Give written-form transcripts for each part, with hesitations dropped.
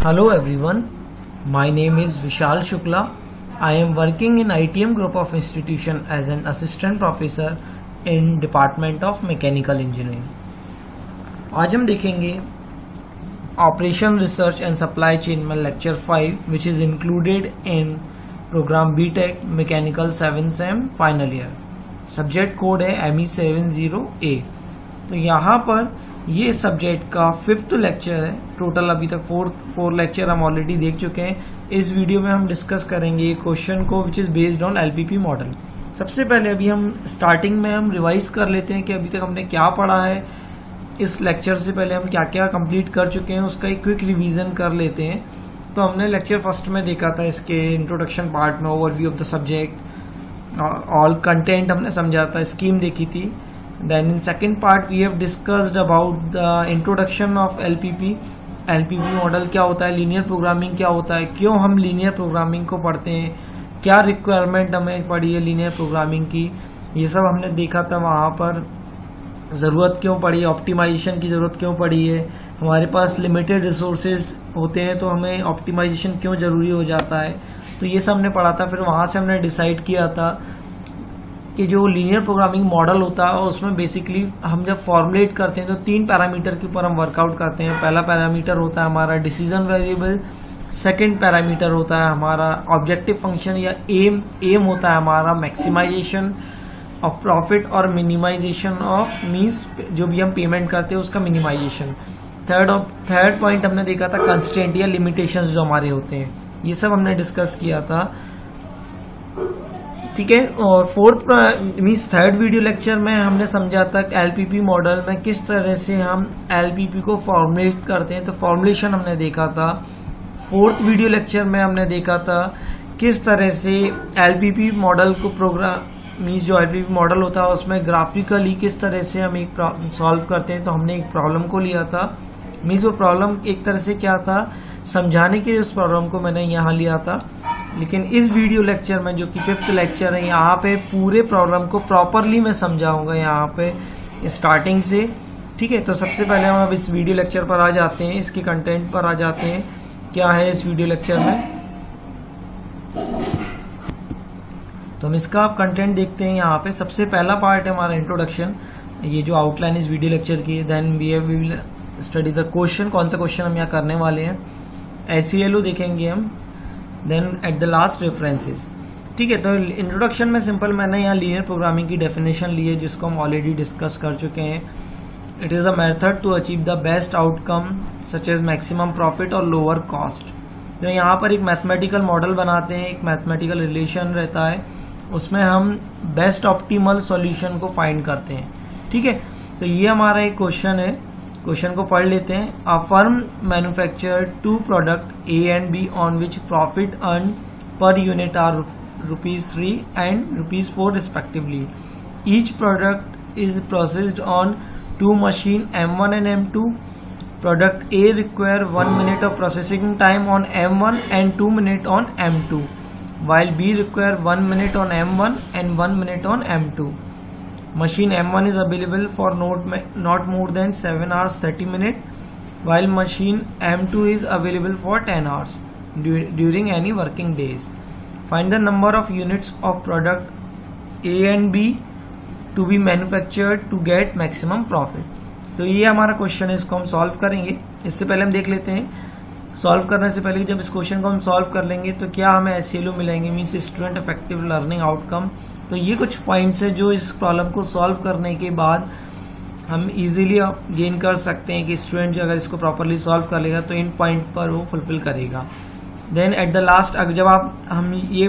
Hello everyone, my name is Vishal Shukla. I am working in ITM group of institution as an assistant professor in Department of Mechanical Engineering. आज हम देखेंगे Operation Research and Supply Chain में Lecture 5 which is included in program BTech Mechanical 7 Sem Final Year. Subject code है ME70A. तो यहाँ पर ये subject का 5th लेक्चर है. टोटल अभी तक 4 लेक्चर हम ऑलरेडी देख चुके हैं. इस वीडियो में हम डिस्कस करेंगे क्वेश्चन को which is based on LPP model. सबसे पहले अभी हम स्टार्टिंग में हम रिवाइज कर लेते हैं कि अभी तक हमने क्या पढ़ा है. इस लेक्चर से पहले हम क्या क्या कंप्लीट कर चुके हैं उसका एक क्विक रिवीजन कर लेते हैं. तो हमने लेक्चर फर्स्ट में देखा था इसके इंट्रोडक्शन पार्ट में overview of the subject, all content हमने समझा था, स्कीम देखी थी. Then in second part we have discussed about the introduction of LPP. LPP model क्या होता है, लीनियर प्रोग्रामिंग क्या होता है, क्यों हम लीनियर प्रोग्रामिंग को पढ़ते हैं, क्या रिक्वायरमेंट हमें पड़ी है लीनियर प्रोग्रामिंग की, ये सब हमने देखा था. वहाँ पर ज़रूरत क्यों पड़ी, ऑप्टिमाइजेशन की ज़रूरत क्यों पड़ी है, हमारे पास लिमिटेड रिसोर्सेज होते हैं तो हमें ऑप्टिमाइजेशन क्यों ज़रूरी हो जाता है. तो ये सब हमने पढ़ा था. फिर वहाँ से हमने डिसाइड किया था कि जो लीनियर प्रोग्रामिंग मॉडल होता है उसमें बेसिकली हम जब फॉर्मुलेट करते हैं तो 3 पैरामीटर के ऊपर हम वर्कआउट करते हैं. पहला पैरामीटर होता है हमारा डिसीजन वेरिएबल, सेकंड पैरामीटर होता है हमारा ऑब्जेक्टिव फंक्शन या एम होता है हमारा मैक्सिमाइजेशन ऑफ प्रॉफिट और मिनिमाइजेशन ऑफ मीन्स जो भी हम पेमेंट करते हैं उसका मिनिमाइजेशन. थर्ड पॉइंट हमने देखा था कंस्ट्रेंट या लिमिटेशंस जो हमारे होते हैं. ये सब हमने डिस्कस किया था. ठीक है. और fourth means third video lecture में हमने समझा था एलपीपी मॉडल में किस तरह से हम एलपीपी को फॉर्मुलेट करते हैं. तो फॉर्मुलेशन हमने देखा था. फोर्थ वीडियो लेक्चर में हमने देखा था किस तरह से एलपीपी मॉडल को प्रोग्राम मीन्स जो एलपीपी मॉडल होता है उसमें ग्राफिकली किस तरह से हम एक सॉल्व करते हैं. तो हमने एक प्रॉब्लम को लिया था. मीन्स वो प्रॉब्लम एक तरह से क्या था, समझाने के लिए उस प्रॉब्लम को मैंने यहाँ लिया था. लेकिन इस वीडियो लेक्चर में जो कि 5th लेक्चर है यहाँ पे पूरे प्रॉब्लम को प्रॉपरली मैं समझाऊंगा यहाँ पे स्टार्टिंग से. ठीक है. तो सबसे पहले हम अब इस वीडियो लेक्चर पर आ जाते हैं, इसके कंटेंट पर आ जाते हैं. क्या है इस वीडियो लेक्चर में, तो हम इसका अब कंटेंट देखते हैं. यहाँ पे सबसे पहला पार्ट है हमारा इंट्रोडक्शन, ये जो आउटलाइन इस वीडियो लेक्चर की है. Then we will study the question, कौन सा क्वेश्चन हम यहाँ करने वाले हैं. SELO देखेंगे हम. Then at the last references. ठीक है. तो इंट्रोडक्शन में सिंपल मैंने यहाँ लीनियर प्रोग्रामिंग की डेफिनेशन ली है जिसको हम ऑलरेडी डिस्कस कर चुके हैं. It is a method to achieve the best outcome such as maximum profit और लोअर कॉस्ट. तो यहाँ पर एक मैथमेटिकल मॉडल बनाते हैं, एक मैथमेटिकल रिलेशन रहता है, उसमें हम बेस्ट ऑप्टिमल सॉल्यूशन को फाइंड करते हैं. ठीक है. तो ये हमारा एक क्वेश्चन है. क्वेश्चन को पढ़ लेते हैं. A firm manufacture 2 product A and B on which profit earned per unit are ₹3 and ₹4 respectively. Each product is processed on 2 machine M1 and M2. Product A require 1 minute of processing time on M1 and 2 minute on M2, while B require 1 minute on M1 and 1 minute on M2. Machine M1 is available for not more than 7 hours 30 minutes, while machine M2 is available for 10 hours during any working days. Find the number of units of product A and B to be manufactured to get maximum profit. तो ये हमारा question है, इसको हम solve करेंगे. इससे पहले हम देख लेते हैं, सॉल्व करने से पहले जब इस क्वेश्चन को हम सॉल्व कर लेंगे तो क्या हमें SELO मिलेंगे, means student effective learning outcome. तो ये कुछ पॉइंट्स है जो इस प्रॉब्लम को सॉल्व करने के बाद हम इजीली गेन कर सकते हैं कि स्टूडेंट जो अगर इसको प्रॉपरली सॉल्व कर लेगा तो इन पॉइंट पर वो फुलफिल करेगा. देन एट द लास्ट जब हम ये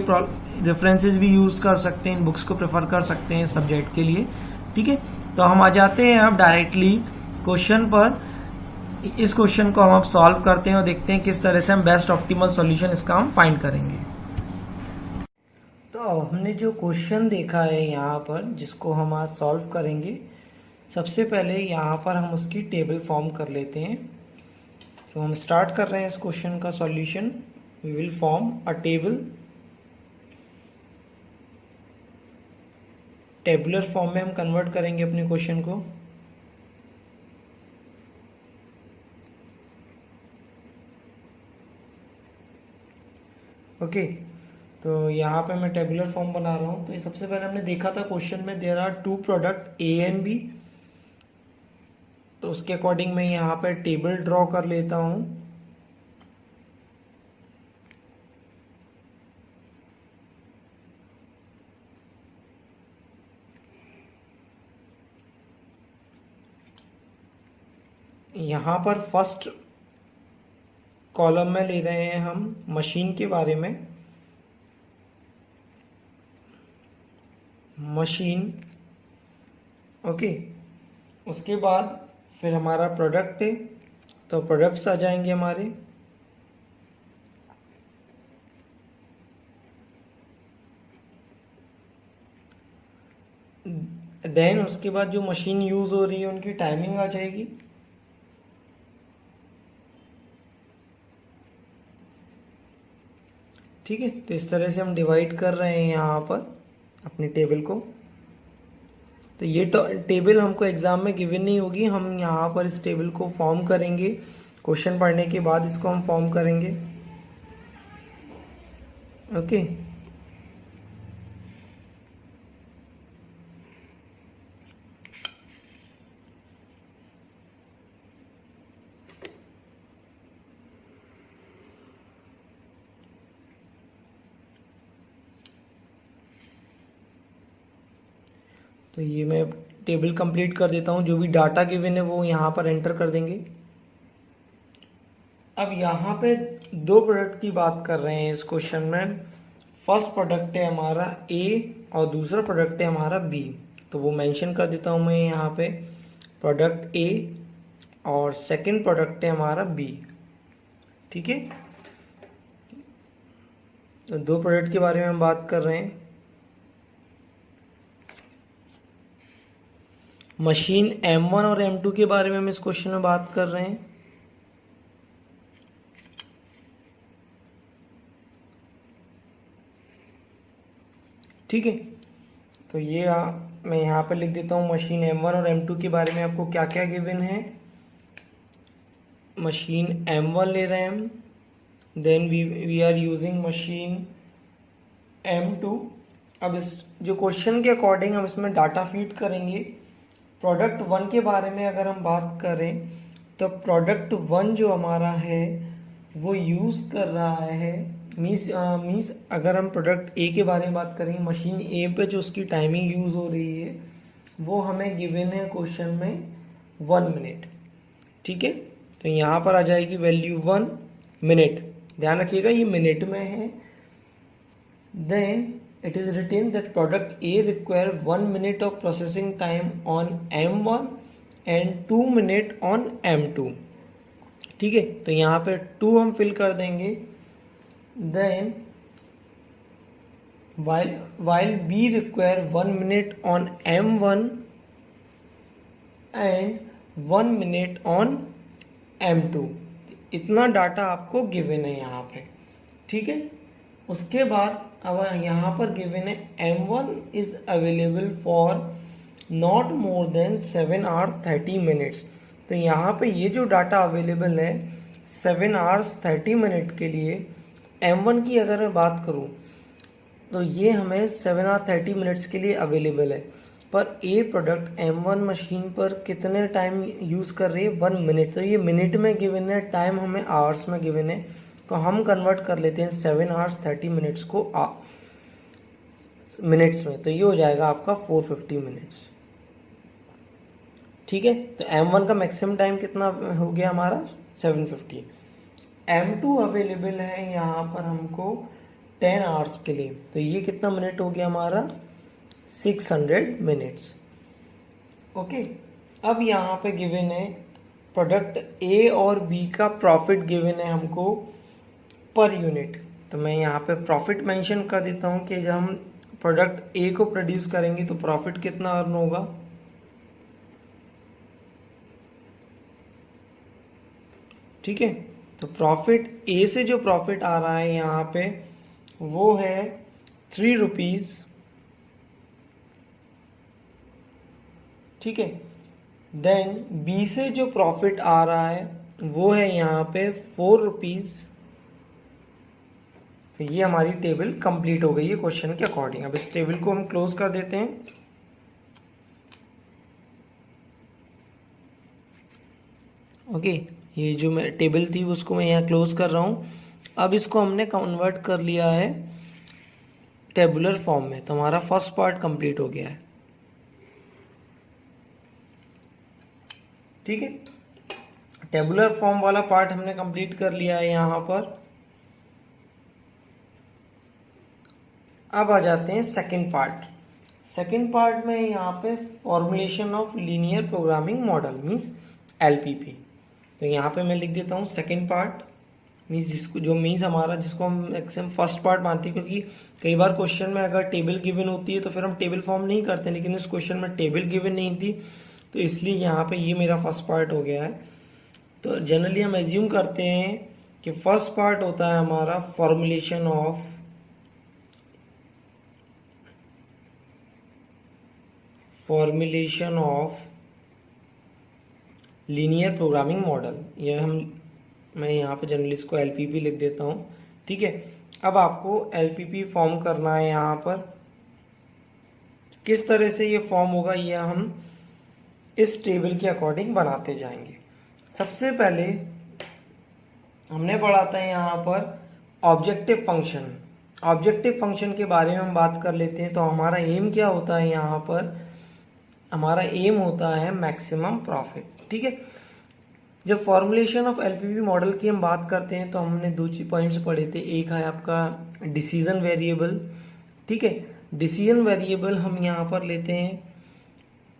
रेफरेंसेस भी यूज कर सकते हैं, इन बुक्स को प्रेफर कर सकते हैं सब्जेक्ट के लिए. ठीक है. तो हम आ जाते हैं अब डायरेक्टली क्वेश्चन पर. इस क्वेश्चन को हम अब सॉल्व करते हैं और देखते हैं किस तरह से हम बेस्ट ऑप्टिमल सॉल्यूशन इसका हम फाइंड करेंगे. तो अब हमने जो क्वेश्चन देखा है यहाँ पर जिसको हम आज सॉल्व करेंगे, सबसे पहले यहाँ पर हम उसकी टेबल फॉर्म कर लेते हैं. तो हम स्टार्ट कर रहे हैं इस क्वेश्चन का solution. We will form a table. Tabular form में हम कन्वर्ट करेंगे अपने क्वेश्चन को. ओके, तो यहाँ पे मैं टेबुलर फॉर्म बना रहा हूँ। तो ये सबसे पहले हमने देखा था क्वेश्चन में there are two product A and B, तो उसके अकॉर्डिंग मैं यहाँ पे टेबल ड्रॉ कर लेता हूँ। यहाँ पर फर्स्ट कॉलम में ले रहे हैं हम मशीन के बारे में, मशीन। ओके, उसके बाद फिर हमारा प्रोडक्ट है, तो प्रोडक्ट्स आ जाएंगे हमारे। देन उसके बाद जो मशीन यूज हो रही है उनकी टाइमिंग आ जाएगी। ठीक है, तो इस तरह से हम डिवाइड कर रहे हैं यहाँ पर अपनी टेबल को। तो ये टेबल हमको एग्जाम में गिवन नहीं होगी, हम यहाँ पर इस टेबल को फॉर्म करेंगे, क्वेश्चन पढ़ने के बाद इसको हम फॉर्म करेंगे। ओके, तो ये मैं टेबल कंप्लीट कर देता हूँ। जो भी डाटा गिवन है वो यहाँ पर एंटर कर देंगे। अब यहाँ पे दो प्रोडक्ट की बात कर रहे हैं इस क्वेश्चन में। फर्स्ट प्रोडक्ट है हमारा ए और दूसरा प्रोडक्ट है हमारा बी, तो वो मेंशन कर देता हूँ मैं यहाँ पे, प्रोडक्ट ए और सेकंड प्रोडक्ट है हमारा बी। ठीक है, तो दो प्रोडक्ट के बारे में हम बात कर रहे हैं। मशीन M1 और M2 के बारे में हम इस क्वेश्चन में बात कर रहे हैं। ठीक है, तो ये मैं यहाँ पे लिख देता हूँ मशीन M1 और M2 के बारे में आपको क्या क्या गिवन है। मशीन M1 ले रहे हैं हम, then we are using machine M2। अब इस जो क्वेश्चन के अकॉर्डिंग हम इसमें डाटा फीड करेंगे। प्रोडक्ट 1 के बारे में अगर हम बात करें तो प्रोडक्ट 1 जो हमारा है वो यूज़ कर रहा है, मीन्स अगर हम प्रोडक्ट ए के बारे में बात करें, मशीन ए पे जो उसकी टाइमिंग यूज़ हो रही है वो हमें गिवन है क्वेश्चन में 1 मिनट। ठीक है, तो यहाँ पर आ जाएगी वैल्यू 1 मिनट। ध्यान रखिएगा ये मिनट में है। Then it is written that product A require 1 minute of processing time on M1 and 2 minute on M2। ठीक है, तो यहाँ पे 2 हम फिल कर देंगे। Then while B require 1 minute on M1 and 1 minute on M2। इतना डाटा आपको गिवन है यहाँ पे। ठीक है, उसके बाद अब यहाँ पर गिवन है M1 is available for not more than 7 hour 30 minutes. तो यहाँ पे ये जो डाटा अवेलेबल है 7 आवर्स 30 मिनट के लिए, M1 की अगर मैं बात करूँ तो ये हमें 7 आवर 30 मिनट्स के लिए अवेलेबल है। पर ए प्रोडक्ट M1 मशीन पर कितने टाइम यूज़ कर रही है, 1 मिनट। तो ये मिनट में गिवन है, टाइम हमें आवर्स में गिवन है, तो हम कन्वर्ट कर लेते हैं 7 आवर्स 30 मिनट्स को मिनट्स में, तो ये हो जाएगा आपका 450 मिनट्स। ठीक है, तो M1 का मैक्सिमम टाइम कितना हो गया हमारा 750। M2 अवेलेबल है यहाँ पर हमको 10 आवर्स के लिए, तो ये कितना मिनट हो गया हमारा 600 मिनट्स। ओके, अब यहाँ पे गिवन है प्रोडक्ट ए और बी का प्रॉफिट गिवन है हमको पर यूनिट। तो मैं यहाँ पे प्रॉफिट मेंशन कर देता हूँ कि जब हम प्रोडक्ट ए को प्रोड्यूस करेंगे तो प्रॉफिट कितना अर्न होगा। ठीक है, तो प्रॉफिट ए से जो प्रॉफिट आ रहा है यहाँ पे वो है 3 रुपीज। ठीक है, देन बी से जो प्रॉफिट आ रहा है वो है यहाँ पे 4 रुपीज तो ये हमारी टेबल कंप्लीट हो गई है क्वेश्चन के अकॉर्डिंग। अब इस टेबल को हम क्लोज कर देते हैं। ओके, ये जो मैं टेबल थी उसको मैं यहाँ क्लोज कर रहा हूँ। अब इसको हमने कन्वर्ट कर लिया है टेबुलर फॉर्म में, तो हमारा फर्स्ट पार्ट कंप्लीट हो गया है। ठीक है, टेबुलर फॉर्म वाला पार्ट हमने कंप्लीट कर लिया है यहाँ पर। अब आ जाते हैं सेकंड पार्ट। सेकंड पार्ट में यहाँ पे formulation of linear programming model means LPP. तो यहाँ पे मैं लिख देता हूँ सेकंड पार्ट मीन्स जिसको जो मीन्स हमारा जिसको हम मैक्सिमम फर्स्ट पार्ट मानते हैं, क्योंकि कई बार क्वेश्चन में अगर टेबल गिवन होती है तो फिर हम टेबल फॉर्म नहीं करते, लेकिन इस क्वेश्चन में टेबल गिवन नहीं थी तो इसलिए यहाँ पे ये मेरा फर्स्ट पार्ट हो गया है। तो जनरली हम एज्यूम करते हैं कि फर्स्ट पार्ट होता है हमारा formulation of linear programming model. मैं यहाँ पे जनरली इसको एलपीपी लिख देता हूँ। ठीक है, अब आपको एलपीपी फॉर्म करना है। यहाँ पर किस तरह से ये फॉर्म होगा ये हम इस टेबल के अकॉर्डिंग बनाते जाएंगे। सबसे पहले हमने पढ़ा था यहाँ पर ऑब्जेक्टिव फंक्शन। ऑब्जेक्टिव फंक्शन के बारे में हम बात कर लेते हैं। तो हमारा एम क्या होता है, यहाँ पर हमारा एम होता है मैक्सिमम प्रॉफिट। ठीक है, जब फॉर्मुलेशन ऑफ एलपीपी मॉडल की हम बात करते हैं तो हमने दो पॉइंट्स पढ़े थे। एक है आपका डिसीजन वेरिएबल। ठीक है, डिसीजन वेरिएबल हम यहाँ पर लेते हैं।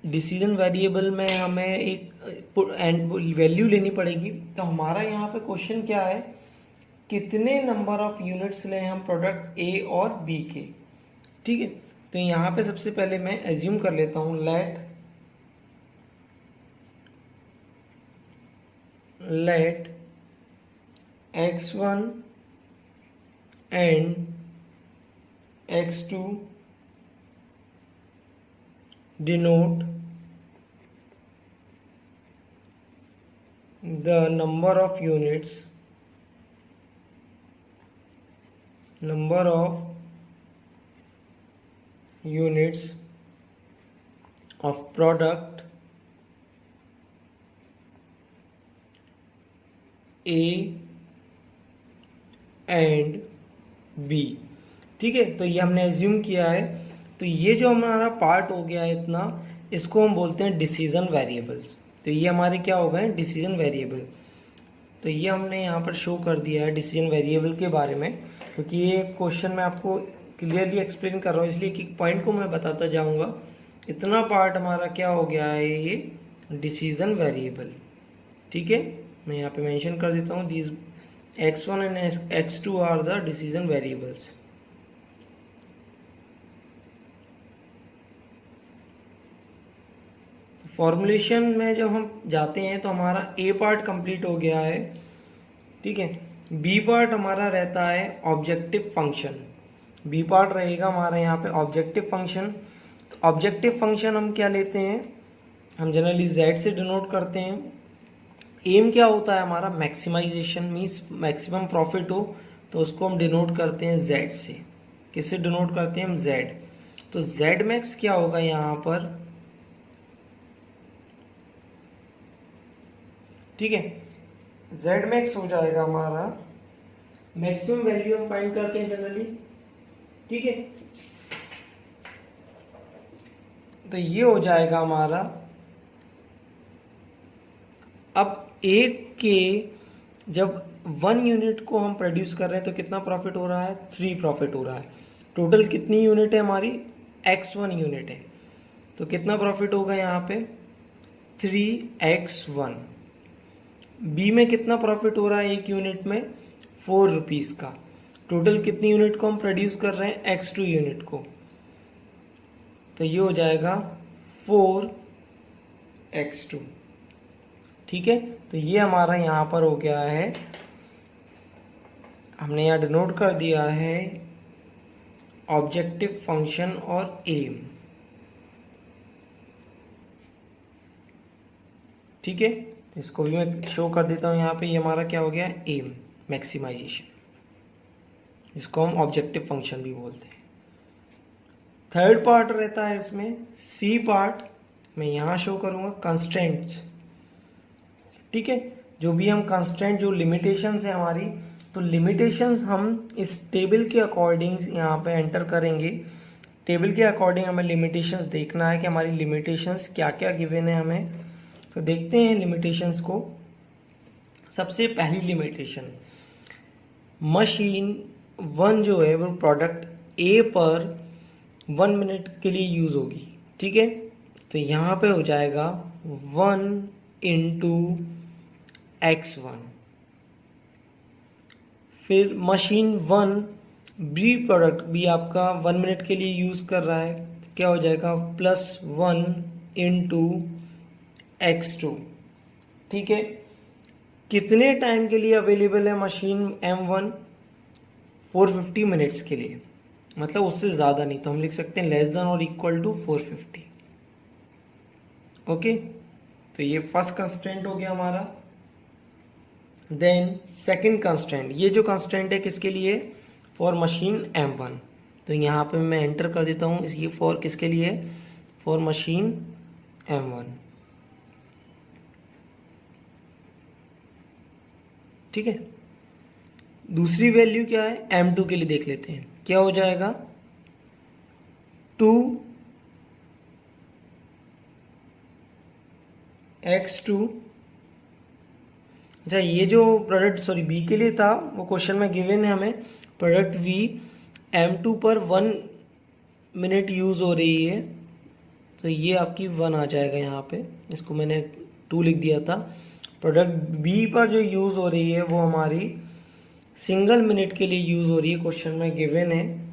डिसीजन वेरिएबल में हमें एक वैल्यू लेनी पड़ेगी। तो हमारा यहाँ पे क्वेश्चन क्या है, कितने नंबर ऑफ यूनिट्स लें हम प्रोडक्ट ए और बी के। ठीक है, तो यहाँ पे सबसे पहले मैं एज्यूम कर लेता हूँ late x1 and x2 denote the number of units of product A and B। ठीक है, तो ये हमने एज्यूम किया है। तो ये जो हमारा पार्ट हो गया है इतना, इसको हम बोलते हैं डिसीजन वेरिएबल्स। तो ये हमारे क्या हो गए, डिसीजन वेरिएबल। तो ये हमने यहाँ पर शो कर दिया है डिसीजन वेरिएबल के बारे में, क्योंकि ये क्वेश्चन मैं आपको क्लियरली एक्सप्लेन कर रहा हूँ, इसलिए एक पॉइंट को मैं बताता जाऊँगा। इतना पार्ट हमारा क्या हो गया है, ये डिसीजन वेरिएबल। ठीक है, मैं यहाँ पे मेंशन कर देता हूँ, these x1 and x2 are the decision variables. Formulation में जब हम जाते हैं तो हमारा ए पार्ट कंप्लीट हो गया है। ठीक है, बी पार्ट हमारा रहता है ऑब्जेक्टिव फंक्शन। बी पार्ट रहेगा हमारा यहाँ पे ऑब्जेक्टिव फंक्शन। तो ऑब्जेक्टिव फंक्शन हम क्या लेते हैं, हम जनरली z से डिनोट करते हैं। एम क्या होता है हमारा, मैक्सिमाइजेशन मीन्स मैक्सिमम प्रॉफिट हो, तो उसको हम डिनोट करते हैं z से। किससे डिनोट करते हैं हम, z। तो z मैक्स क्या होगा यहाँ पर, ठीक है, z मैक्स हो जाएगा हमारा, मैक्सिमम वैल्यू हम फाइंड करते हैं जनरली। ठीक है, तो ये हो जाएगा हमारा। अब एक के जब 1 यूनिट को हम प्रोड्यूस कर रहे हैं तो कितना प्रॉफिट हो रहा है, 3 प्रॉफिट हो रहा है। टोटल कितनी यूनिट है हमारी, x1 यूनिट है, तो कितना प्रॉफिट होगा यहाँ पे, 3x1। बी में कितना प्रॉफिट हो रहा है एक यूनिट में, 4 रुपीज का। टोटल कितनी यूनिट को हम प्रोड्यूस कर रहे हैं, x2 यूनिट को, तो ये हो जाएगा 4x2। ठीक है, तो ये हमारा यहाँ पर हो गया है, हमने यहाँ डिनोट कर दिया है ऑब्जेक्टिव फंक्शन और एम। ठीक है, इसको भी मैं शो कर देता हूँ यहाँ पे, ये हमारा क्या हो गया, एम मैक्सिमाइजेशन। जिसको हम ऑब्जेक्टिव फंक्शन भी बोलते हैं। थर्ड पार्ट रहता है इसमें सी पार्ट, मैं यहाँ शो करूँगा कंस्ट्रेंट्स। ठीक है, जो भी हम कंस्ट्रेंट, जो लिमिटेशंस है हमारी, तो लिमिटेशंस हम इस टेबल के अकॉर्डिंग यहाँ पे एंटर करेंगे। टेबल के अकॉर्डिंग हमें लिमिटेशंस देखना है कि हमारी लिमिटेशंस क्या क्या गिवन है हमें। तो देखते हैं लिमिटेशंस को। सबसे पहली लिमिटेशन, मशीन 1 जो है वो प्रोडक्ट ए पर 1 मिनट के लिए यूज होगी। ठीक है, तो यहाँ पे हो जाएगा 1 × x1। फिर मशीन 1 बी प्रोडक्ट भी आपका 1 मिनट के लिए यूज कर रहा है, तो क्या हो जाएगा +1 × x2। ठीक है, कितने टाइम के लिए अवेलेबल है मशीन M1? 450 मिनट्स के लिए, मतलब उससे ज़्यादा नहीं, तो हम लिख सकते हैं <= 450। ओके, तो ये फर्स्ट कंस्ट्रेंट हो गया हमारा। देन सेकंड कंस्ट्रेंट, ये जो कंस्ट्रेंट है किसके लिए? For machine M1। तो यहाँ पे मैं एंटर कर देता हूँ, ये फॉर किसके लिए? For machine M1। ठीक है, दूसरी वैल्यू क्या है? M2 के लिए देख लेते हैं, क्या हो जाएगा? 2x2। अच्छा, ये जो प्रोडक्ट बी के लिए था वो क्वेश्चन में गिवन है हमें, प्रोडक्ट V M2 पर 1 मिनट यूज हो रही है, तो ये आपकी 1 आ जाएगा यहाँ पे, इसको मैंने 2 लिख दिया था। प्रोडक्ट B पर जो यूज हो रही है वो हमारी सिंगल मिनट के लिए यूज हो रही है, क्वेश्चन में गिवन है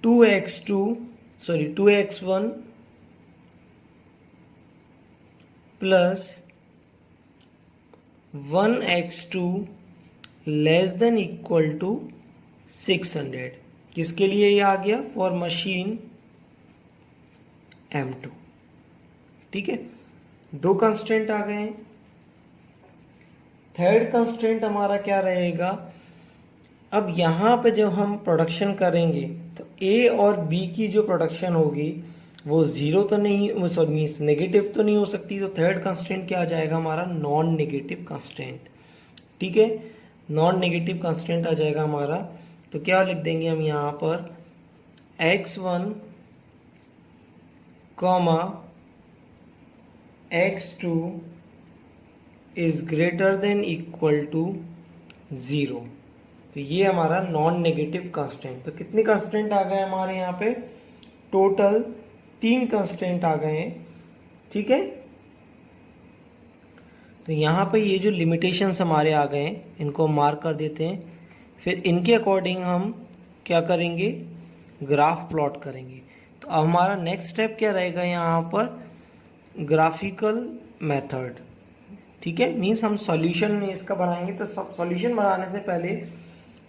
2x1 प्लस 1x2 <= 600। किसके लिए ये आ गया? For machine M2। ठीक है, 2 कंस्ट्रेंट आ गए हैं। थर्ड कंस्ट्रेंट हमारा क्या रहेगा? अब यहाँ पे जब हम प्रोडक्शन करेंगे तो A और B की जो प्रोडक्शन होगी वो जीरो तो नहीं, वो मीन्स नेगेटिव तो नहीं हो सकती, तो थर्ड कंस्ट्रेंट क्या आ जाएगा हमारा? Non negative constraint. ठीक है, नॉन नेगेटिव कंस्ट्रेंट आ जाएगा हमारा, तो क्या लिख देंगे हम यहाँ पर? x1, x2 is > 0। तो ये हमारा नॉन नेगेटिव कंस्ट्रेंट। तो कितने कंस्ट्रेंट आ गए हमारे यहाँ पे? टोटल 3 कंस्ट्रेंट आ गए हैं। ठीक है, तो यहाँ पे ये जो लिमिटेशंस हमारे आ गए हैं इनको मार्क कर देते हैं। फिर इनके अकॉर्डिंग हम क्या करेंगे? ग्राफ प्लॉट करेंगे। तो अब हमारा नेक्स्ट स्टेप क्या रहेगा यहाँ पर? Graphical method. ठीक है, मीन्स हम सॉल्यूशन में इसका बनाएंगे। तो सॉल्यूशन बनाने से पहले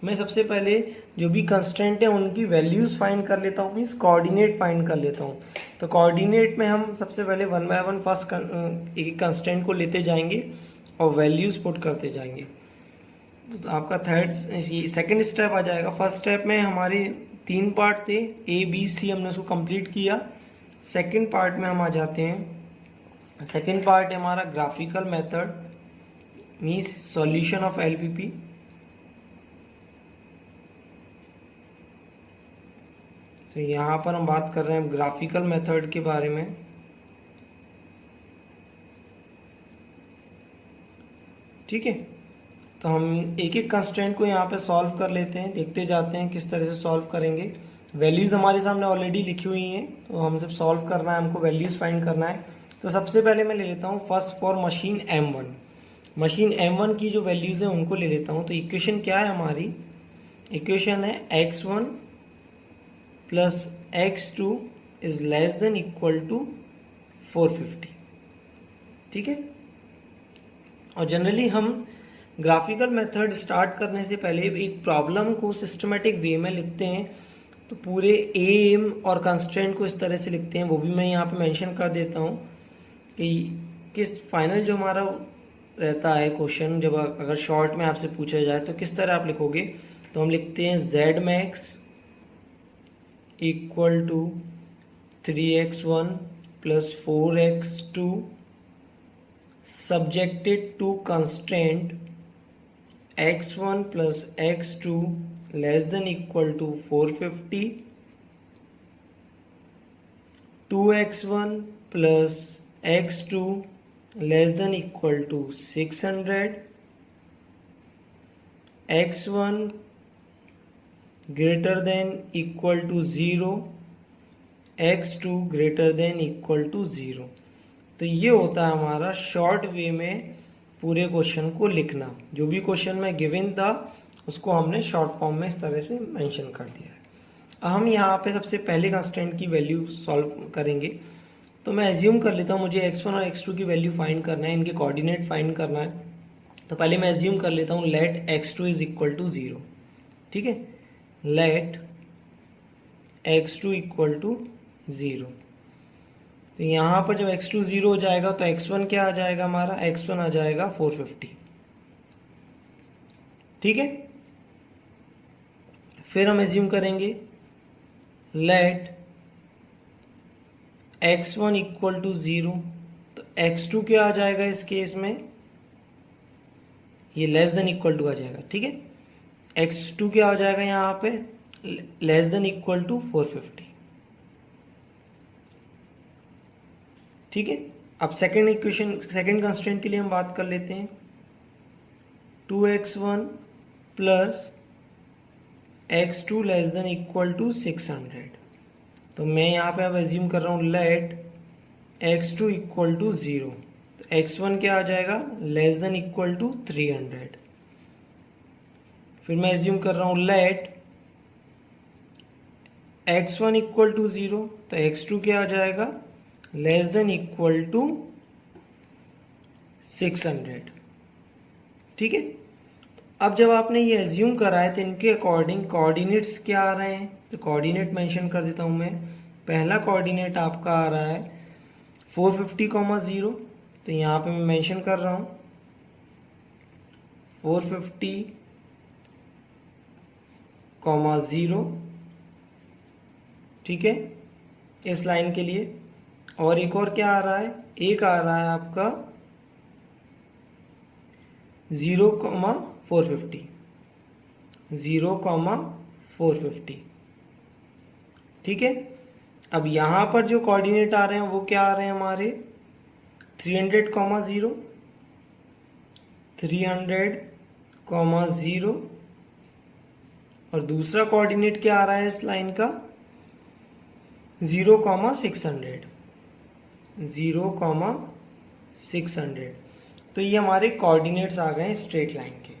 मैं सबसे पहले जो भी कंस्ट्रेंट है उनकी वैल्यूज फाइंड कर लेता हूँ, मीन्स कोऑर्डिनेट फाइंड कर लेता हूँ। तो कोऑर्डिनेट में हम सबसे पहले 1 बाय 1 फर्स्ट एक कंस्ट्रेंट को लेते जाएंगे और वैल्यूज पुट करते जाएंगे। तो आपका सेकंड स्टेप आ जाएगा। फर्स्ट स्टेप में हमारे 3 पार्ट थे, A B C, हमने उसको कंप्लीट किया। सेकंड पार्ट में हम आ जाते हैं। सेकंड पार्ट है हमारा graphical method, means solution of LPP। तो यहाँ पर हम बात कर रहे हैं ग्राफिकल मेथड के बारे में। ठीक है, तो हम एक एक कंस्ट्रेंट को यहाँ पे सॉल्व कर लेते हैं, देखते जाते हैं किस तरह से सॉल्व करेंगे। वैल्यूज हमारे सामने ऑलरेडी लिखी हुई हैं, तो हम सिर्फ सॉल्व करना है, हमको वैल्यूज फाइंड करना है। तो सबसे पहले मैं ले लेता हूँ first for machine M1। Machine M1 की जो वैल्यूज है उनको ले लेता हूँ। तो इक्वेशन क्या है हमारी? इक्वेशन है x1 प्लस x2 इज <= 450। ठीक है, और जनरली हम ग्राफिकल मेथड स्टार्ट करने से पहले एक प्रॉब्लम को सिस्टमेटिक वे में लिखते हैं। तो पूरे एम और कंस्ट्रेंट को इस तरह से लिखते हैं, वो भी मैं यहाँ पे मेंशन कर देता हूँ कि किस फाइनल जो हमारा रहता है क्वेश्चन, जब अगर शॉर्ट में आपसे पूछा जाए तो किस तरह आप लिखोगे। तो हम लिखते हैं Z max equal to 3x1 plus 4x2 subjected to constraint x1 plus x2 less than equal to 450, 2x1 plus x2 less than equal to 600, x1 greater than equal to 0, x2 greater than equal to 0। तो ये होता है हमारा short way में पूरे question को लिखना। जो भी क्वेश्चन में गिवन था उसको हमने शॉर्ट फॉर्म में इस तरह से मेंशन कर दिया है। अब हम यहाँ पे सबसे पहले कंस्टेंट की वैल्यू सॉल्व करेंगे। तो मैं एज्यूम कर लेता हूँ मुझे x1 और x2 की वैल्यू फाइंड करना है, इनके कोऑर्डिनेट फाइंड करना है। तो पहले मैं एज्यूम कर लेता हूँ late x2 is equal to 0। ठीक है, लेट x2 इक्वल टू 0। तो यहाँ पर जब x2 0 हो जाएगा तो x1 क्या आ जाएगा हमारा, x1 आ जाएगा 450। ठीक है, फिर हम एज्यूम करेंगे लेट x1 इक्वल टू 0। तो x2 क्या आ जाएगा इस केस में, ये लेस देन इक्वल टू आ जाएगा। ठीक है, x2 क्या आ जाएगा यहाँ पे, लेस देन इक्वल टू 450। ठीक है, अब सेकेंड इक्वेशन, सेकेंड कंस्ट्रेंट के लिए हम बात कर लेते हैं। 2x1 plus x2 less than equal to 600। तो मैं यहाँ पे अब एज्यूम कर रहा हूँ लेट x2 इक्वल टू 0। तो x1 क्या आ जाएगा, लेस देन इक्वल टू 300। फिर मैं एज्यूम कर रहा हूँ लेट x1 इक्वल टू 0। तो x2 क्या आ जाएगा, लेस देन इक्वल टू 600। ठीक है, अब जब आपने ये एज्यूम करा है तो इनके अकॉर्डिंग कोऑर्डिनेट्स क्या आ रहे हैं, तो कोऑर्डिनेट मेंशन कर देता हूं मैं। पहला कोऑर्डिनेट आपका आ रहा है 450, 0। तो यहाँ पे मैं मेंशन कर रहा हूं 450, 0। ठीक है, इस लाइन के लिए। और एक और क्या आ रहा है, एक आ रहा है आपका 0,450, 0,450। ठीक है, अब यहां पर जो कोऑर्डिनेट आ रहे हैं वो क्या आ रहे हैं हमारे 300,0, 300,0। और दूसरा कोऑर्डिनेट क्या आ रहा है इस लाइन का 0,600, 0,600। तो ये हमारे कोऑर्डिनेट्स आ गए स्ट्रेट लाइन के।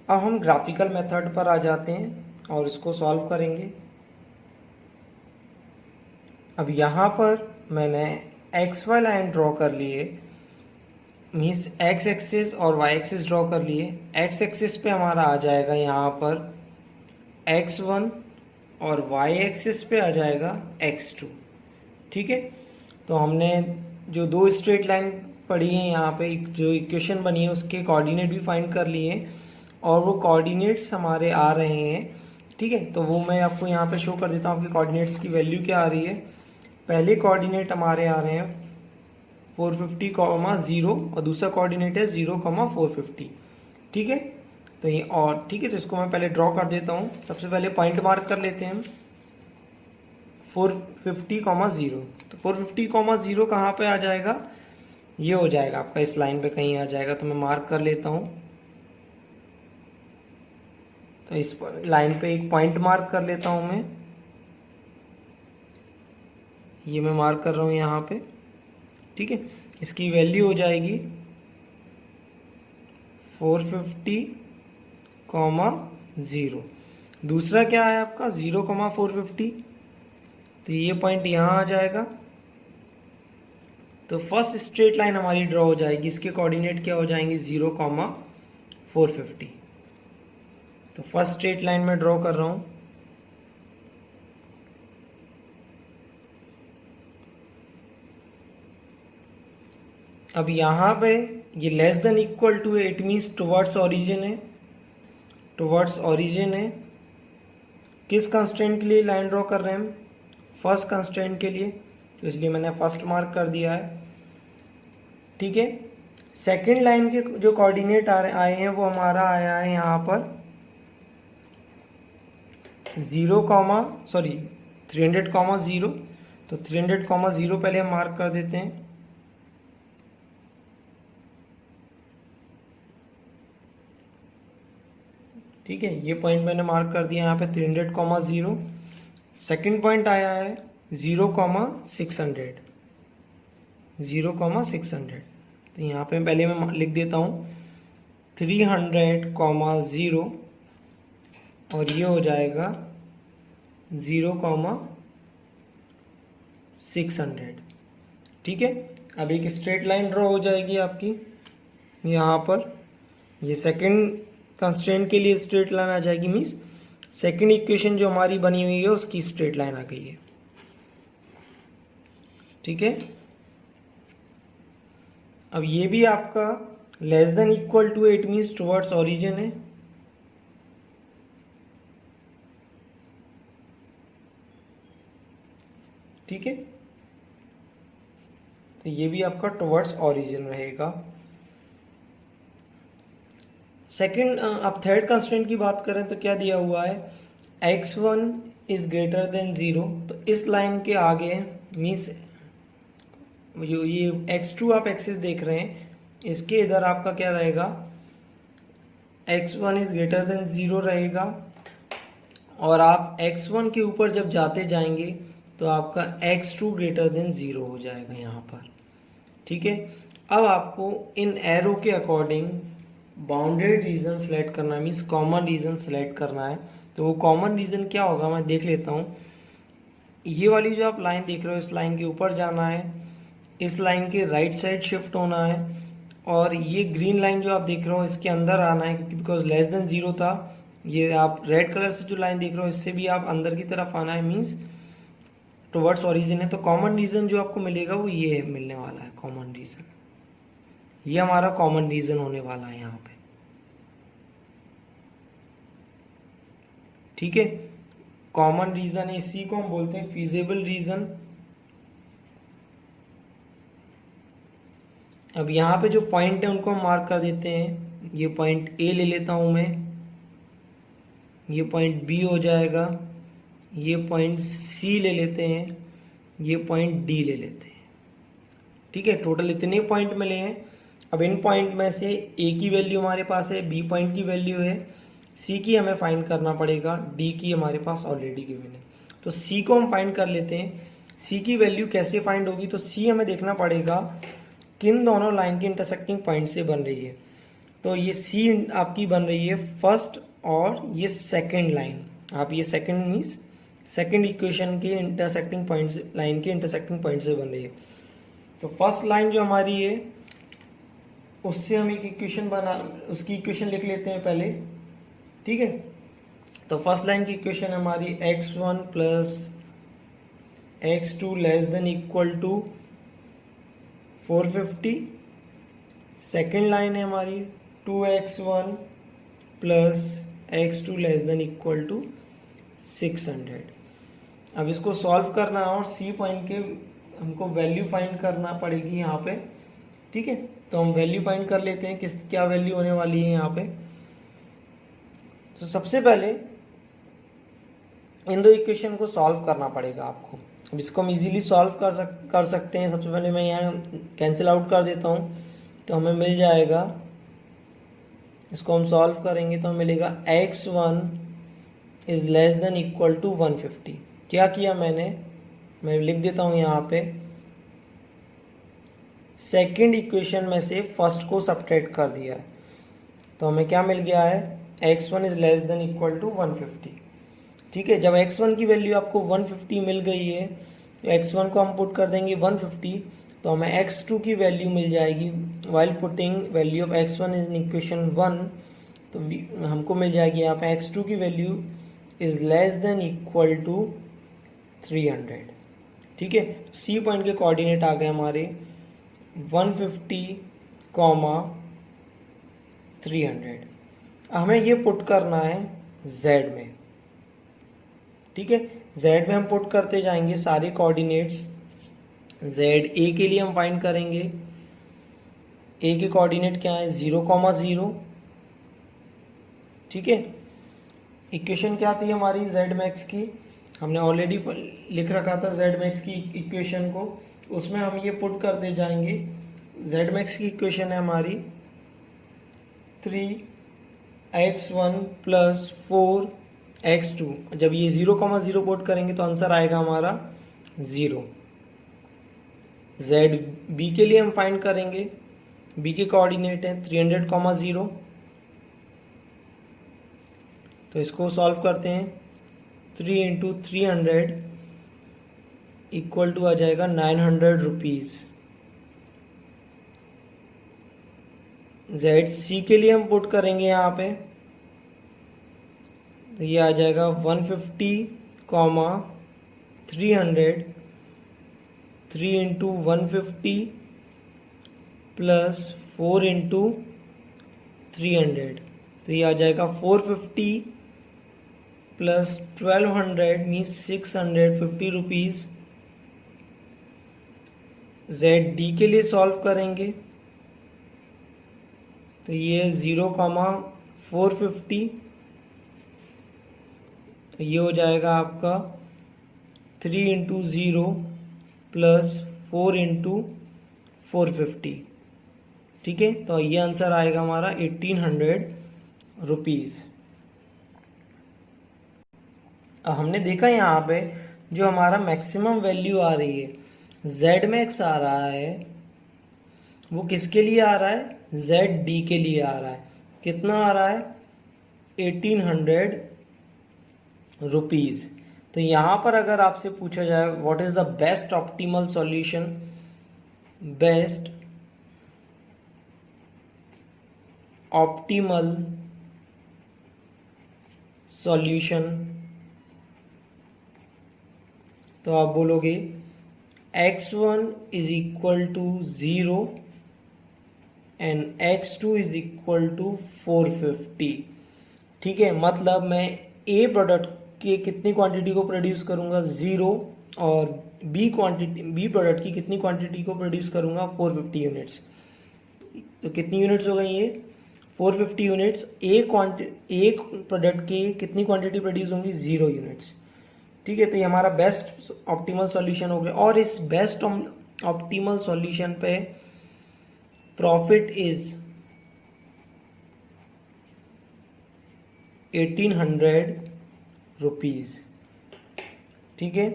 अब हम ग्राफिकल मेथड पर आ जाते हैं और इसको सॉल्व करेंगे। अब यहाँ पर मैंने एक्स वाई लाइन ड्रॉ कर लिए, मीन्स एक्स एक्सिस और वाई एक्सिस ड्रॉ कर लिए। एक्स एक्सिस पे हमारा आ जाएगा यहाँ पर x1 और वाई एक्सिस पे आ जाएगा x2। ठीक है, तो हमने जो दो स्ट्रेट लाइन पढ़ी है यहाँ पे, जो इक्वेशन बनी है उसके कोऑर्डिनेट भी फाइंड कर लिए हैं और वो कोऑर्डिनेट्स हमारे आ रहे हैं। ठीक है, तो वो मैं आपको यहाँ पे शो कर देता हूँ आपके कोऑर्डिनेट्स की वैल्यू क्या आ रही है। पहले कोऑर्डिनेट हमारे आ रहे हैं 450, 0 और दूसरा कोऑर्डिनेट है 0,450। ठीक है, तो ये और ठीक है, तो इसको मैं पहले ड्रॉ कर देता हूँ। सबसे पहले पॉइंट मार्क कर लेते हैं हम 450, 0। तो 450, 0 कहाँ पे आ जाएगा, ये हो जाएगा आपका इस लाइन पे कहीं आ जाएगा। तो मैं मार्क कर लेता हूँ, तो इस लाइन पे एक पॉइंट मार्क कर लेता हूँ मैं, ये मैं मार्क कर रहा हूँ यहाँ पे। ठीक है, इसकी वैल्यू हो जाएगी 450, 0। दूसरा क्या है आपका 0,450, तो ये पॉइंट यहाँ आ जाएगा। तो फर्स्ट स्ट्रेट लाइन हमारी ड्रॉ हो जाएगी, इसके कोऑर्डिनेट क्या हो जाएंगे 0,450। तो फर्स्ट स्ट्रेट लाइन में ड्रॉ कर रहा हूं। अब यहां पे ये लेस देन इक्वल टू है, इट मीन्स टुवर्ड्स ओरिजिन है। टुवर्ड्स ओरिजिन है। किस कंस्ट्रेंट के लिए लाइन ड्रॉ कर रहे हैं हम? फर्स्ट कंस्ट्रेंट के लिए, तो इसलिए मैंने फर्स्ट मार्क कर दिया है। ठीक है, सेकेंड लाइन के जो कोऑर्डिनेट आए हैं वो हमारा आया है यहाँ पर 300,0, तो 300,0 पहले हम मार्क कर देते हैं। ठीक है, ये पॉइंट मैंने मार्क कर दिया यहाँ पे 300,0। सेकेंड पॉइंट आया है 0,600, तो यहाँ पे पहले मैं लिख देता हूँ 300,0 और ये हो जाएगा 0,600। ठीक है, अब एक स्ट्रेट लाइन ड्रॉ हो जाएगी आपकी यहाँ पर। ये सेकंड कंस्ट्रेंट के लिए स्ट्रेट लाइन आ जाएगी, मीन्स सेकंड इक्वेशन जो हमारी बनी हुई है उसकी स्ट्रेट लाइन आ गई है। ठीक है, अब ये भी आपका less than equal to 8 means towards origin है। ठीक है, तो ये भी आपका टुवर्ड्स ओरिजिन रहेगा। सेकंड, अब थर्ड कंस्ट्रेंट की बात करें तो क्या दिया हुआ है, x1 इज ग्रेटर देन 0, तो इस लाइन के आगे मीन्स ये x2 आप एक्सिस देख रहे हैं, इसके इधर आपका क्या रहेगा, x1 इज ग्रेटर देन 0 रहेगा, और आप x1 के ऊपर जब जाते जाएंगे तो आपका x2 ग्रेटर देन 0 हो जाएगा यहाँ पर। ठीक है, अब आपको इन एरो के अकॉर्डिंग बाउंडेड रीजन सेलेक्ट करना है, मीन्स कॉमन रीजन सेलेक्ट करना है। तो वो कॉमन रीजन क्या होगा मैं देख लेता हूँ। ये वाली जो आप लाइन देख रहे हो, इस लाइन के ऊपर जाना है, इस लाइन के राइट साइड शिफ्ट होना है, और ये ग्रीन लाइन जो आप देख रहे हो इसके अंदर आना है, क्योंकि बिकॉज लेस देन 0 था। ये आप रेड कलर से जो लाइन देख रहे हो इससे भी आप अंदर की तरफ आना है, मीन्स टुवर्ड्स ओरिजिन है। तो कॉमन रीजन जो आपको मिलेगा वो ये है, मिलने वाला है कॉमन रीजन। ये हमारा कॉमन रीजन होने वाला है यहाँ पे। ठीक है, कॉमन रीजन है, इसी को हम बोलते हैं फीजिबल रीजन। अब यहाँ पे जो पॉइंट है उनको हम मार्क कर देते हैं। ये पॉइंट ए ले लेता हूं मैं, ये पॉइंट बी हो जाएगा, ये पॉइंट सी ले लेते हैं, ये पॉइंट डी ले लेते हैं। ठीक है, टोटल इतने पॉइंट मिले हैं। अब इन पॉइंट में से ए की वैल्यू हमारे पास है, बी पॉइंट की वैल्यू है, सी की हमें फाइंड करना पड़ेगा, डी की हमारे पास ऑलरेडी गिवन है। तो सी को हम फाइंड कर लेते हैं। सी की वैल्यू कैसे फाइंड होगी, तो सी हमें देखना पड़ेगा किन दोनों लाइन की इंटरसेक्टिंग पॉइंट से बन रही है। तो ये सी आपकी बन रही है फर्स्ट और ये सेकंड लाइन। आप ये सेकंड मीन्स सेकंड इक्वेशन के इंटरसेक्टिंग पॉइंट से, लाइन के इंटरसेक्टिंग पॉइंट से बन रही है। तो फर्स्ट लाइन जो हमारी है उससे हम एक इक्वेशन उसकी इक्वेशन लिख लेते हैं पहले। ठीक है, तो फर्स्ट लाइन की इक्वेशन हमारी x1 plus x2 less than equal to 450। Second line है हमारी 2x1 plus x2 less than equal to 600। अब इसको सॉल्व करना है और सी पॉइंट के हमको वैल्यू फाइंड करना पड़ेगी यहाँ पे। ठीक है, तो हम वैल्यू फाइंड कर लेते हैं किस क्या वैल्यू होने वाली है यहाँ पे। तो सबसे पहले इन दो इक्वेशन को सॉल्व करना पड़ेगा आपको। अब इसको हम इजीली सॉल्व कर सकते हैं। सबसे पहले मैं यहाँ कैंसिल आउट कर देता हूँ, तो हमें मिल जाएगा, इसको हम सॉल्व करेंगे तो हमें मिलेगा x1 is less than equal to 150। क्या किया मैं लिख देता हूँ यहाँ पे, सेकेंड इक्वेशन में से फर्स्ट को सब्ट्रैक्ट कर दिया है, तो हमें क्या मिल गया है, x1 is less than equal to 150। ठीक है, जब x1 की वैल्यू आपको 150 मिल गई है तो x1 को हम पुट कर देंगे 150, तो हमें x2 की वैल्यू मिल जाएगी। While putting value of x1 in equation 1, तो हमको मिल जाएगी यहाँ पे x2 की value is less than equal to 300। ठीक है, सी पॉइंट के कोऑर्डिनेट आ गए हमारे 150, 300। हमें ये पुट करना है z में, ठीक है। z में हम पुट करते जाएंगे सारे कोऑर्डिनेट्स। z a के लिए हम फाइंड करेंगे, a के कोऑर्डिनेट क्या है 0,0, ठीक है। इक्वेशन क्या थी हमारी z मैक्स की, हमने ऑलरेडी लिख रखा था z मैक्स की इक्वेशन को, उसमें हम ये पुट करते जाएंगे। z मैक्स की इक्वेशन है हमारी 3x1 प्लस 4x2। जब ये 0,0 पुट करेंगे तो आंसर आएगा हमारा 0। z b के लिए हम फाइंड करेंगे, b के कोऑर्डिनेट है 300,0, तो इसको सॉल्व करते हैं। 3 इंटू 300 इक्वल टू आ जाएगा 900 रुपीज़। जेड सी के लिए हम पुट करेंगे यहाँ पे, तो ये आ जाएगा 150, 300, 3 इंटू 150 प्लस 4 इंटू 300, तो ये आ जाएगा 450 plus 1200 means 650 rupees. Z D के लिए सॉल्व करेंगे तो ये 0,450, तो ये हो जाएगा आपका 3 इंटू 0 प्लस 4 इंटू 450, ठीक है। तो ये आंसर आएगा हमारा 1800 रुपीज़। हमने देखा यहाँ पे जो हमारा मैक्सिमम वैल्यू आ रही है z मैक्स आ रहा है, वो किसके लिए आ रहा है, जेड डी के लिए आ रहा है। कितना आ रहा है 1800 रुपीज़। तो यहाँ पर अगर आपसे पूछा जाए what is the best optimal solution, best optimal solution, तो आप बोलोगे x1 is equal to 0 and x2 is equal to 450, ठीक है। मतलब मैं ए प्रोडक्ट की कितनी क्वांटिटी को प्रोड्यूस करूंगा 0 और बी प्रोडक्ट की कितनी क्वांटिटी को प्रोड्यूस करूंगा 450 यूनिट्स। तो कितनी यूनिट्स हो गई ये 450 यूनिट्स। एक प्रोडक्ट की कितनी क्वांटिटी प्रोड्यूस होंगी 0 यूनिट्स, ठीक है। तो ये हमारा बेस्ट ऑप्टिमल सॉल्यूशन हो गया। और इस बेस्ट ऑप्टिमल सॉल्यूशन पे प्रॉफिट इज 1800 रुपीज़, ठीक है।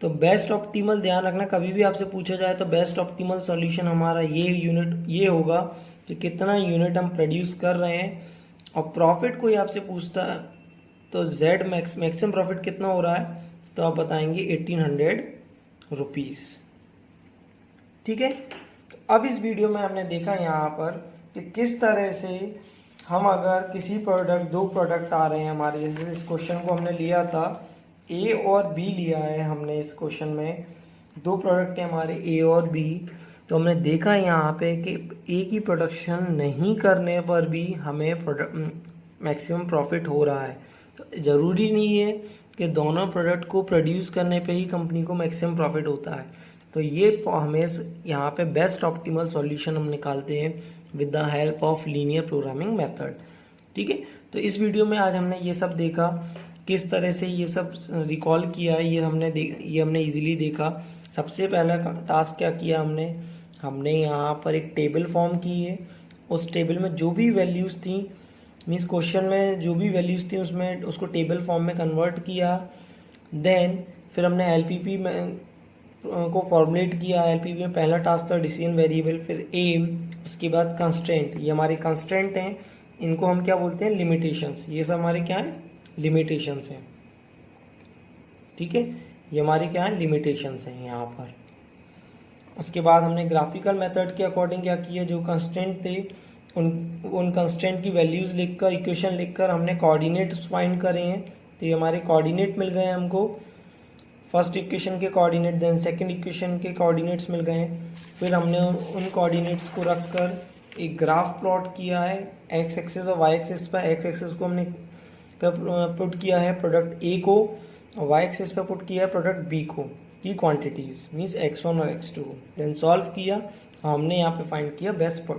तो बेस्ट ऑप्टिमल ध्यान रखना, कभी भी आपसे पूछा जाए तो बेस्ट ऑप्टिमल सॉल्यूशन हमारा ये होगा कि कितना यूनिट हम प्रोड्यूस कर रहे हैं। और प्रॉफिट कोई आपसे पूछता है तो जेड मैक्सिमम प्रॉफिट कितना हो रहा है, तो आप बताएंगे 1800 रुपीज़, ठीक है। अब इस वीडियो में हमने देखा यहाँ पर कि किस तरह से हम अगर किसी प्रोडक्ट, 2 प्रोडक्ट आ रहे हैं हमारे, जैसे इस क्वेश्चन को हमने लिया था ए और बी लिया है हमने। इस क्वेश्चन में 2 प्रोडक्ट है हमारे ए और बी, तो हमने देखा यहाँ पे कि ए की प्रोडक्शन नहीं करने पर भी हमें मैक्सिमम प्रॉफिट हो रहा है। तो ज़रूरी नहीं है कि दोनों प्रोडक्ट को प्रोड्यूस करने पे ही कंपनी को मैक्सिमम प्रॉफिट होता है। तो ये हमें यहाँ पे बेस्ट ऑप्टिमल सॉल्यूशन हम निकालते हैं with the help of linear programming method, ठीक है। तो इस वीडियो में आज हमने ये सब देखा, किस तरह से ये सब रिकॉल किया है, ये हमने इजीली देखा। सबसे पहला टास्क क्या किया हमने यहाँ पर एक टेबल फॉर्म की है। उस टेबल में जो भी वैल्यूज़ थी, मीन्स क्वेश्चन में जो भी वैल्यूज़ थी उसमें उसको टेबल फॉर्म में कन्वर्ट किया। देन फिर हमने एलपीपी में को फॉर्मुलेट किया। एलपीपी में पहला टास्क था डिसीजन वेरिएबल, फिर एम, उसके बाद कंस्ट्रेंट। ये हमारे कंस्ट्रेंट हैं, इनको हम क्या बोलते हैं लिमिटेशंस। ये सब हमारे क्या है लिमिटेशंस हैं, ठीक है। ये हमारे क्या है लिमिटेशंस हैं यहाँ पर। उसके बाद हमने ग्राफिकल मेथड के अकॉर्डिंग क्या किया, जो कंस्ट्रेंट थे उन कंस्ट्रेंट की वैल्यूज़ लिखकर, इक्वेशन लिखकर हमने कोऑर्डिनेट्स फाइंड करे हैं। तो ये हमारे कोऑर्डिनेट मिल गए हमको, फर्स्ट इक्वेशन के कोऑर्डिनेट, देन सेकंड इक्वेशन के कोऑर्डिनेट्स मिल गए। फिर हमने उन कोऑर्डिनेट्स को रखकर एक ग्राफ प्लॉट किया है एक्स एक्सिस और वाई एक्सिस पर। एक्स एक्सिस को हमने पुट किया है प्रोडक्ट ए को, और वाई एक्सिस पर पुट किया है प्रोडक्ट बी को की क्वांटिटीज मीन्स x1 और x2 को। देन सॉल्व किया, हमने यहाँ पे फाइंड किया best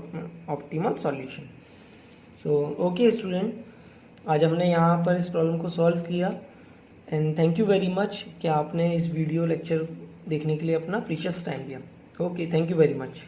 optimal solution. So okay student, आज हमने यहाँ पर इस प्रॉब्लम को सॉल्व किया। And thank you very much कि आपने इस वीडियो लेक्चर देखने के लिए अपना प्रीशियस टाइम दिया। Okay, thank you very much.